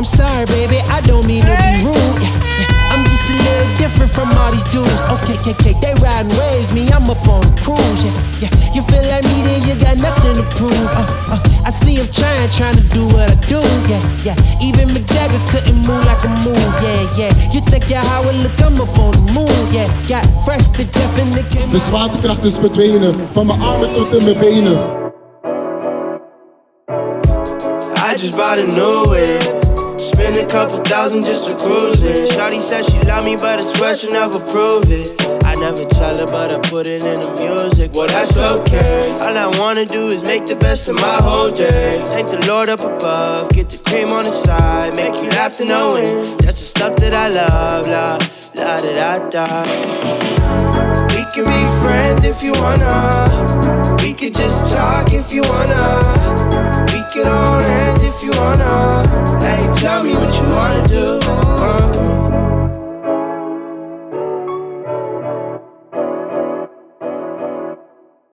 I'm sorry, baby, I don't mean to be rude. I'm just a little different from all these dudes. Okay, they riding waves, me, I'm up on a cruise. You feel like me, then you got nothing to prove. I see him trying to do what I do. Even Mick Jagger couldn't move like I move. You think you're how I look, I'm up on the moon. Got fresh to death in the game. De zwaartekracht is verdwenen, van mijn armen tot in mijn benen. I just bought a new whip. Spend a couple thousand just to cruise it. Shawty said she love me, but I swear she'll never prove it. I never tell her, but I put it in the music. Well, that's okay. All I wanna do is make the best of my whole day. Thank the Lord up above, get the cream on the side, make you laugh to no end. That's the stuff that I love, la da da da. We can be friends if you wanna. We could just talk if you wanna. We could hold hands if you